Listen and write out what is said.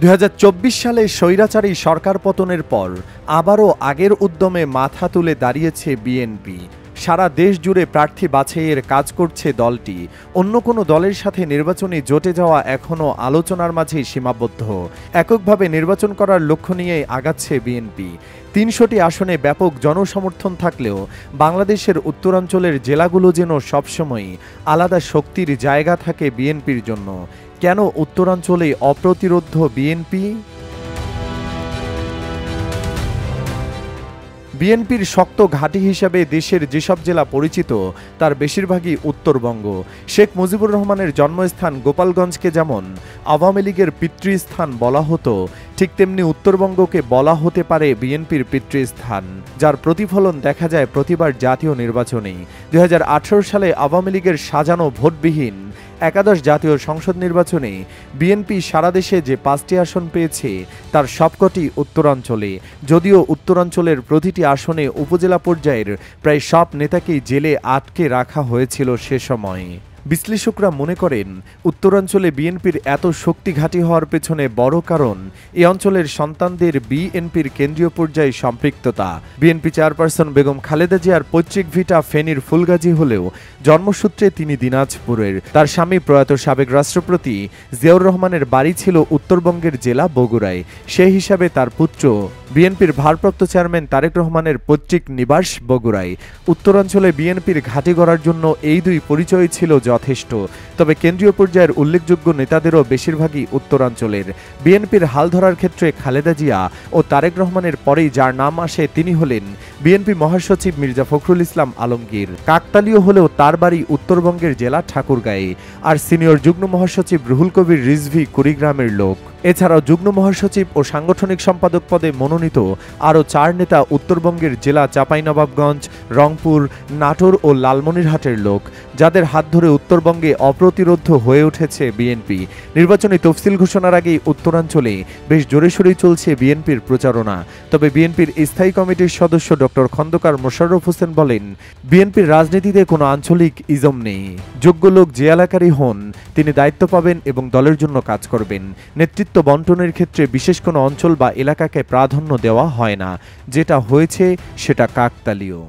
২০২৪ সালে স্বৈরাচারী সরকার পতনের পর আবারও আগের উদ্যমে মাথা তুলে দাঁড়িয়েছে বিএনপি। সারা দেশ জুড়ে প্রার্থী বাছাইয়ের কাজ করছে দলটি। অন্য কোনো দলের সাথে নির্বাচনী জোটে যাওয়া এখনও আলোচনার মাঝেই সীমাবদ্ধ। এককভাবে নির্বাচন করার লক্ষ্য নিয়েই আগাচ্ছে বিএনপি। ৩০০টি আসনে ব্যাপক জনসমর্থন থাকলেও বাংলাদেশের উত্তরাঞ্চলের জেলাগুলো যেন সবসময়ই আলাদা শক্তির জায়গা থাকে বিএনপির জন্য। কেন উত্তরাঞ্চলে অপ্রতিরোধ্য বিএনপি? বিএনপির শক্ত ঘাঁটি হিসাবে দেশের যেসব জেলা পরিচিত তার বেশিরভাগই উত্তরবঙ্গ। শেখ মুজিবুর রহমানের জন্মস্থান গোপালগঞ্জকে যেমন আওয়ামী লীগের পিতৃস্থান বলা হতো, ঠিক তেমনি উত্তরবঙ্গকে বলা হতে পারে বিএনপির পিতৃস্থান, যার প্রতিফলন দেখা যায় প্রতিবার জাতীয় নির্বাচনেই। ২০১৮ সালে আওয়ামী লীগের সাজানো ভোটবিহীন একাদশ জাতীয় সংসদ নির্বাচনে বিএনপি সারা দেশে যে ৫টি আসন পেয়েছে তার সবকটি উত্তরাঞ্চলে। যদিও উত্তরাঞ্চলের প্রতিটি আসনে উপজেলা পর্যায়ের প্রায় সব নেতাকেই জেলে আটকে রাখা হয়েছিল সে সময়। বিশ্লেষকরা মনে করেন উত্তরাঞ্চলে বিএনপির এত শক্তিঘাঁটি হওয়ার পেছনে বড় কারণ এ অঞ্চলের সন্তানদের বিএনপির কেন্দ্রীয় পর্যায়ে সম্পৃক্ততা। বিএনপি চেয়ারপারসন বেগম খালেদা জিয়ার পৈতৃক ভিটা ফেনীর ফুলগাজী হলেও জন্মসূত্রে তিনি দিনাজপুরের। তার স্বামী প্রয়াত সাবেক রাষ্ট্রপতি জিয়াউর রহমানের বাড়ি ছিল উত্তরবঙ্গের জেলা বগুড়ায়। সে হিসাবে তার পুত্র বিএনপির ভারপ্রাপ্ত চেয়ারম্যান তারেক রহমানের পৈতৃক নিবাস বগুড়ায়। উত্তরাঞ্চলে বিএনপির ঘাঁটি গড়ার জন্য এই দুই পরিচয় ছিল যথেষ্ট। তবে কেন্দ্রীয় পর্যায়ের উল্লেখযোগ্য নেতাদেরও বেশিরভাগই উত্তরাঞ্চলের। বিএনপির হাল ধরার ক্ষেত্রে খালেদা জিয়া ও তারেক রহমানের পরেই যার নাম আসে তিনি হলেন বিএনপি মহাসচিব মির্জা ফখরুল ইসলাম আলমগীর। কাকতালীয় হলেও তার বাড়ি উত্তরবঙ্গের জেলা ঠাকুরগাঁয়ে। আর সিনিয়র যুগ্ম মহাসচিব রুহুল কবির রিজভী কুড়িগ্রামের লোক। এছাড়াও যুগ্ম মহাসচিব ও সাংগঠনিক সম্পাদক পদে মনোনীত আরও ৪ নেতা উত্তরবঙ্গের জেলা চাঁপাইনবাবগঞ্জ, রংপুর, নাটোর ও লালমনিরহাটের লোক, যাদের হাত ধরে উত্তরবঙ্গে অপ্রতিরোধ্য হয়ে উঠেছে বিএনপি। নির্বাচনী তফসিল ঘোষণার আগেই উত্তরাঞ্চলে বেশ জোরেশোরেই চলছে বিএনপির প্রচারণা। তবে বিএনপির স্থায়ী কমিটির সদস্য ডক্টর খন্দকার মোশাররফ হোসেন বলেন, বিএনপির রাজনীতিতে কোনো আঞ্চলিক ইজম নেই। যোগ্য লোক যে এলাকারই হন তিনি দায়িত্ব পাবেন এবং দলের জন্য কাজ করবেন। নেতৃত্ব বন্টনের ক্ষেত্রে বিশেষ কোনো অঞ্চল বা এলাকাকে প্রাধান্য দেওয়া হয় না। যেটা হয়েছে সেটা কাকতালীয়।